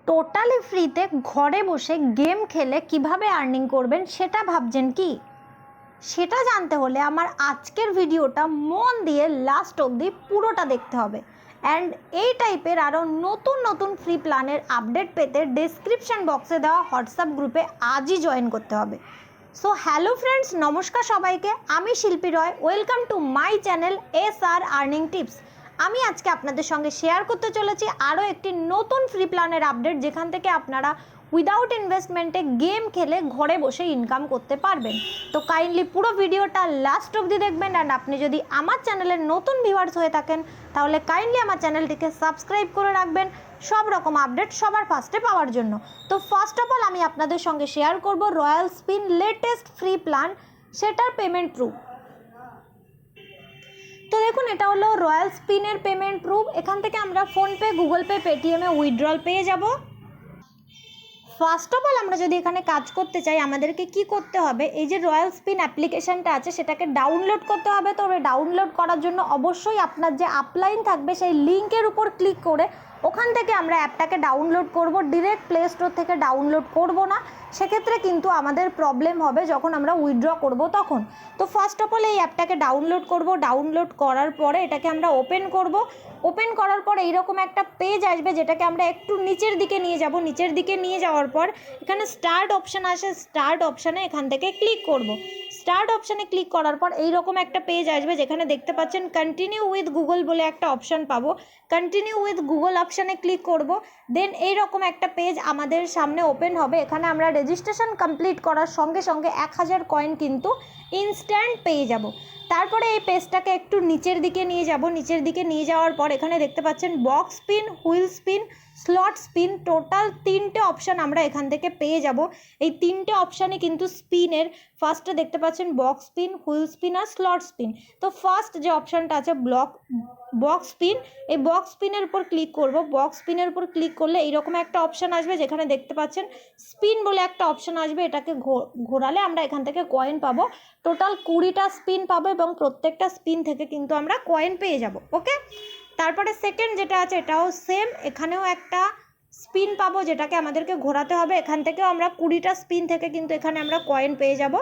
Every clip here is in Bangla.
টোটালি ফ্রিতে ঘরে বসে গেম খেলে কিভাবে আর্নিং করবেন সেটা ভাবছেন কি? সেটা জানতে হলে আমার আজকের ভিডিওটা মন দিয়ে লাস্ট অবধি পুরোটা দেখতে হবে। অ্যান্ড এই টাইপের আরও নতুন নতুন ফ্রি প্ল্যানের আপডেট পেতে ডেসক্রিপশন বক্সে দেওয়া হোয়াটসঅ্যাপ গ্রুপে আজই জয়েন করতে হবে। সো হ্যালো ফ্রেন্ডস, নমস্কার সবাইকে, আমি Shilpi Roy. Welcome to my channel SR earning tips. আমি আজকে আপনাদের সঙ্গে শেয়ার করতে চলেছি আরও একটি নতুন ফ্রি প্ল্যানের আপডেট, যেখান থেকে আপনারা উইদাউট ইনভেস্টমেন্টে গেম খেলে ঘরে বসে ইনকাম করতে পারবেন। তো কাইন্ডলি পুরো ভিডিওটা লাস্ট অবধি দেখবেন। অ্যান্ড আপনি যদি আমার চ্যানেলের নতুন ভিউয়ার্স হয়ে থাকেন তাহলে কাইন্ডলি আমার চ্যানেলটিকে সাবস্ক্রাইব করে রাখবেন সব রকম আপডেট সবার ফার্স্টে পাওয়ার জন্য। তো ফার্স্ট অফ অল আমি আপনাদের সঙ্গে শেয়ার করব royal spin latest free plan, সেটার পেমেন্ট প্রুফ। তো দেখুন, এটা হলো রয়্যাল স্পিনের পেমেন্ট প্রুফ। এখান থেকে আমরা ফোনপে, গুগল পে, পেটিএমে উইথড্রল পেয়ে যাব। ফার্স্ট অফ অল আমরা যদি এখানে কাজ করতে চাই, আমাদেরকে কি করতে হবে, এই যে রয়্যাল স্পিন অ্যাপ্লিকেশনটা আছে সেটাকে ডাউনলোড করতে হবে। তবে ডাউনলোড করার জন্য অবশ্যই আপনার যে আপলাইন থাকবে সেই লিঙ্কের উপর ক্লিক করে ওখান থেকে আমরা অ্যাপটাকে ডাউনলোড করব। ডিরেক্ট প্লে স্টোর থেকে ডাউনলোড করব না, সেক্ষেত্রে কিন্তু আমাদের প্রবলেম হবে যখন আমরা উইথড্র করব তখন। তো ফার্স্ট অফ অল এই অ্যাপটাকে ডাউনলোড করব। ডাউনলোড করার পরে এটাকে আমরা ওপেন করব। ওপেন করার পর এইরকম একটা পেজ আসবে, যেটাকে আমরা একটু নিচের দিকে নিয়ে যাব। নিচের দিকে নিয়ে যাওয়ার পর এখানে স্টার্ট অপশান আসে, স্টার্ট অপশানে এখান থেকে ক্লিক করব। স্টার্ট অপশানে ক্লিক করার পর এইরকম একটা পেজ আসবে, যেখানে দেখতে পাচ্ছেন কন্টিনিউ উইথ গুগল বলে একটা অপশান পাবো। কন্টিনিউ উইথ গুগল অপশানে ক্লিক করব। দেন এইরকম একটা পেজ আমাদের সামনে ওপেন হবে। এখানে আমরা রেজিস্ট্রেশন কমপ্লিট করার সঙ্গে সঙ্গে 1000 কয়েন কিন্তু ইনস্ট্যান্ট পেয়ে যাব। তারপরে এই পেজটাকে একটু নিচের দিকে নিয়ে যাব। নিচের দিকে নিয়ে যাওয়ার পর এখানে দেখতে পাচ্ছেন box spin, wheel spin, slot spin, total 3টে অপশান আমরা এখান থেকে পেয়ে যাব। এই 3টে অপশানই কিন্তু স্পিনের। ফার্স্টে দেখতে পাচ্ছেন বক্স স্পিন, হুইল স্পিন আর স্লট স্পিন। তো ফার্স্ট যে অপশানটা আছে বক্স স্পিন, এই বক্স স্পিনের উপর ক্লিক করব। বক্স স্পিনের উপর ক্লিক করলে এইরকম একটা অপশান আসবে, যেখানে দেখতে পাচ্ছেন স্পিন বলে একটা অপশান আসবে। এটাকে ঘোরালে আমরা এখান থেকে কয়েন পাবো। টোটাল 20টা স্পিন পাবো এবং প্রত্যেকটা স্পিন থেকে কিন্তু আমরা কয়েন পেয়ে যাব। ওকে, তারপরে সেকেন্ড যেটা আছে এটাও সেম, এখানেও একটা স্পিন পাবো যেটাকে আমাদেরকে ঘোরাতে হবে। এখান থেকেও আমরা 20টা স্পিন থেকে কিন্তু এখানে আমরা কয়েন পেয়ে যাব।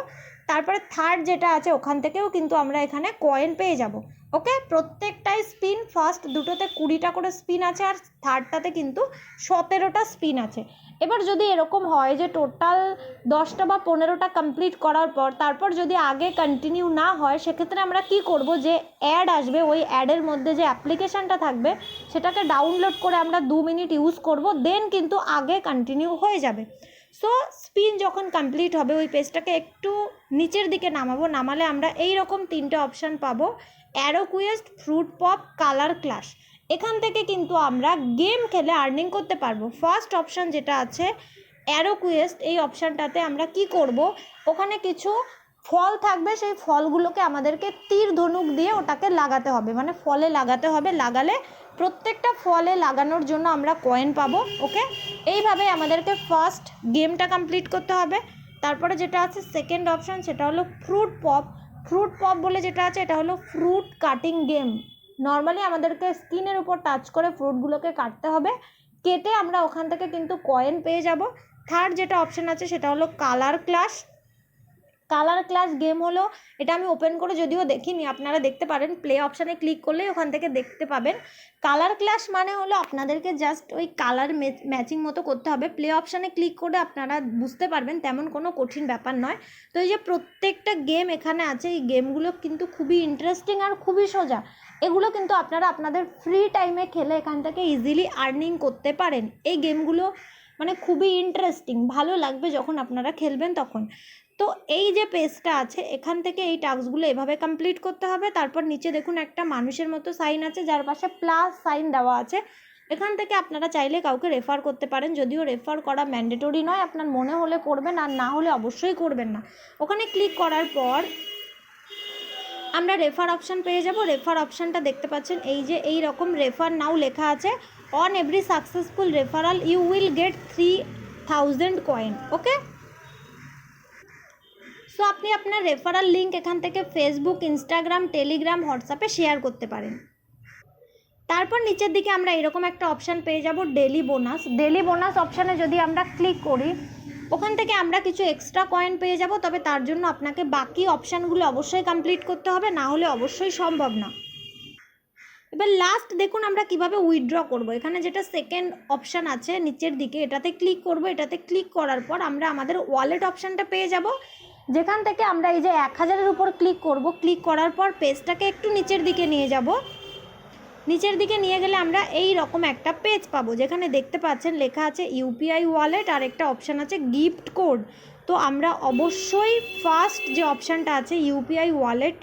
তারপরে থার্ড যেটা আছে ওখান থেকেও কিন্তু আমরা এখানে কয়েন পেয়ে যাব। ওকে, প্রত্যেকটাই স্পিন, ফার্স্ট দুটোতে 20টা করে স্পিন আছে আর থার্ডটাতে কিন্তু 17টা স্পিন আছে। এবার যদি এরকম হয় যে টোটাল 10টা বা 15টা কমপ্লিট করার পর তারপর যদি আগে কন্টিনিউ না হয়, সেক্ষেত্রে আমরা কি করব, যে অ্যাড আসবে ওই অ্যাডের মধ্যে যে অ্যাপ্লিকেশানটা থাকবে সেটাকে ডাউনলোড করে আমরা 2 মিনিট ইউজ করব, দেন কিন্তু আগে কন্টিনিউ হয়ে যাবে। সো স্পিন যখন কমপ্লিট হবে ওই পেজটাকে একটু নিচের দিকে নামাবো। নামালে আমরা এই রকম 3টে অপশান পাবো, Arrow Quest, Fruit Pop, Colour Clash. এখান থেকে কিন্তু আমরা গেম খেলে আর্নিং করতে পারবো। ফার্স্ট অপশান যেটা আছে অ্যারো কুয়েস্ট, এই অপশানটাতে আমরা কি করব, ওখানে কিছু ফল থাকবে, সেই ফলগুলোকে আমাদেরকে তীর ধনুক দিয়ে ওটাকে লাগাতে হবে, মানে ফলে লাগাতে হবে। লাগালে প্রত্যেকটা ফলে লাগানোর জন্য আমরা কয়েন পাবো। ওকে, এইভাবে আমাদেরকে ফার্স্ট গেমটা কমপ্লিট করতে হবে। তারপরে যেটা আছে সেকেন্ড অপশান, সেটা হলো ফ্রুট পপ। ফ্রুট পপ বলে যেটা আছে এটা হলো ফ্রুট কাটিং গেম। নর্মালি আমাদেরকে স্কিনের উপর টাচ করে ফ্রুটগুলোকে কাটতে হবে, কেটে আমরা ওখান থেকে কিন্তু কয়েন পেয়ে যাব। থার্ড যেটা অপশান আছে সেটা হলো colour clash. Colour clash game হলো, এটা আমি ওপেন করে যদিও দেখিনি, আপনারা দেখতে পারেন, প্লে অপশানে ক্লিক করলেই ওখান থেকে দেখতে পাবেন। কালার ক্লাস মানে হলো আপনাদেরকে জাস্ট ওই কালার ম্যাচিং মতো করতে হবে। প্লে অপশানে ক্লিক করে আপনারা বুঝতে পারবেন, তেমন কোনো কঠিন ব্যাপার নয়। তো এই যে প্রত্যেকটা গেম এখানে আছে, এই গেমগুলো কিন্তু খুবই ইন্টারেস্টিং আর খুবই সোজা। এগুলো কিন্তু আপনারা আপনাদের ফ্রি টাইমে খেলে এখান থেকে ইজিলি আর্নিং করতে পারেন। এই গেমগুলো মানে খুবই ইন্টারেস্টিং, ভালো লাগবে যখন আপনারা খেলবেন তখন। তো এই যে পেজটা আছে এখান থেকে এই টাস্কগুলো এভাবে কমপ্লিট করতে হবে। তারপর নিচে দেখুন একটা মানুষের মতো সাইন আছে, যার পাশে প্লাস সাইন দেওয়া আছে। এখান থেকে আপনারা চাইলে কাউকে রেফার করতে পারেন, যদিও রেফার করা ম্যান্ডেটরি নয়, আপনার মনে হলে করবেন আর না হলে অবশ্যই করবেন না। ওখানে ক্লিক করার পর আমরা রেফার অপশান পেয়ে যাব। রেফার অপশানটা দেখতে পাচ্ছেন, এই যে এই রকম রেফার নাও লেখা আছে। On every successful referral you will get 3000 coin. Okay, so আপনি আপনার রেফারাল লিঙ্ক এখান থেকে ফেসবুক, ইনস্টাগ্রাম, টেলিগ্রাম, হোয়াটসঅ্যাপে শেয়ার করতে পারেন। তারপর নিচের দিকে আমরা এরকম একটা অপশান পেয়ে যাব ডেলি বোনাস। ডেলি বোনাস অপশানে যদি আমরা ক্লিক করি, ওখান থেকে আমরা কিছু এক্সট্রা কয়েন পেয়ে যাব, তবে তার জন্য আপনাকে বাকি অপশানগুলো অবশ্যই কমপ্লিট করতে হবে, না হলে অবশ্যই সম্ভব না। এবার লাস্ট দেখুন আমরা কিভাবে উইথড্র করব। এখানে যেটা সেকেন্ড অপশান আছে নিচের দিকে, এটাতে ক্লিক করব। এটাতে ক্লিক করার পর আমরা আমাদের ওয়ালেট অপশানটা পেয়ে যাব, যেখান থেকে আমরা এই যে 1000-এর উপর ক্লিক করব। ক্লিক করার পর পেজটাকে একটু নিচের দিকে নিয়ে যাব। নিচের দিকে নিয়ে গেলে আমরা এই রকম একটা পেজ পাবো, যেখানে দেখতে পাচ্ছেন লেখা আছে ইউপিআই ওয়ালেট, আর একটা অপশান আছে গিফট কোড। তো আমরা অবশ্যই ফার্স্ট যে অপশানটা আছে ইউপিআই ওয়ালেট,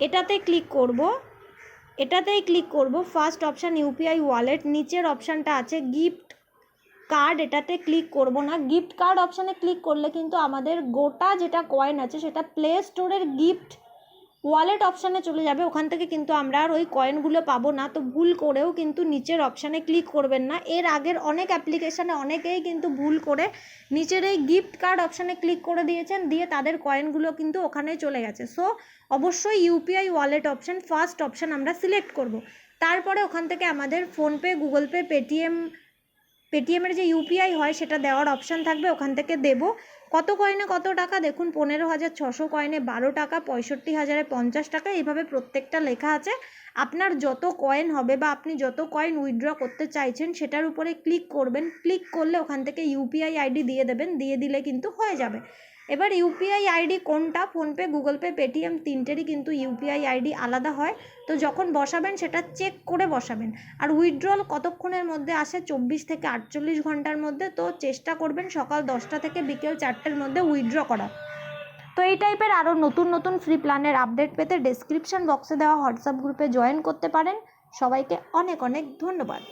এটাতে ক্লিক করব। এটাতেই ক্লিক করব, ফার্স্ট অপশান ইউপিআই ওয়ালেট। নিচের অপশানটা আছে গিফট কার্ড, এটাতে ক্লিক করব না। গিফট কার্ড অপশানে ক্লিক করলে কিন্তু আমাদের গোটা যেটা কয়েন আছে সেটা প্লে স্টোরের গিফট ওয়ালেট অপশানে চলে যাবে, ওখান থেকে কিন্তু আমরা আর ওই কয়েনগুলো পাবো না। তো ভুল করেও কিন্তু নিচের অপশানে ক্লিক করবেন না। এর আগের অনেক অ্যাপ্লিকেশানে অনেকেই কিন্তু ভুল করে নিচের এই গিফট কার্ড অপশানে ক্লিক করে দিয়েছেন, দিয়ে তাদের কয়েনগুলো কিন্তু ওখানেই চলে গেছে। সো অবশ্যই UPI wallet option first option আমরা সিলেক্ট করব। তারপরে ওখান থেকে আমাদের ফোনপে, গুগল পে, পেটিএমের যে ইউপিআই হয় সেটা দেওয়ার অপশান থাকবে, ওখান থেকে দেব। কত কয়েনে কত টাকা দেখুন, 15,600 কয়েনে 12 টাকা, 65,000-এ 50 টাকা, এইভাবে প্রত্যেকটা লেখা আছে। আপনার যত কয়েন হবে বা আপনি যত কয়েন উইথড্র করতে চাইছেন সেটার উপরে ক্লিক করবেন। ক্লিক করলে ওখান থেকে ইউপিআই আইডি দিয়ে দেবেন, দিয়ে দিলে কিন্তু হয়ে যাবে। এবার ইউপিআই আইডি কোনটা, ফোনপে, গুগল পে, পেটিএম তিনটেরই কিন্তু ইউপিআই আইডি আলাদা হয়। তো যখন বসাবেন সেটা চেক করে বসাবেন। আর উইথড্রল কতক্ষণের মধ্যে আসে, 24 থেকে 48 ঘন্টার মধ্যে। তো চেষ্টা করবেন সকাল 10টা থেকে বিকেল 4টের মধ্যে উইথড্র করা। তো এই টাইপের আরও নতুন নতুন ফ্রি প্ল্যানের আপডেট পেতে ডেসক্রিপশন বক্সে দেওয়া হোয়াটসঅ্যাপ গ্রুপে জয়েন করতে পারেন। সবাইকে অনেক অনেক ধন্যবাদ।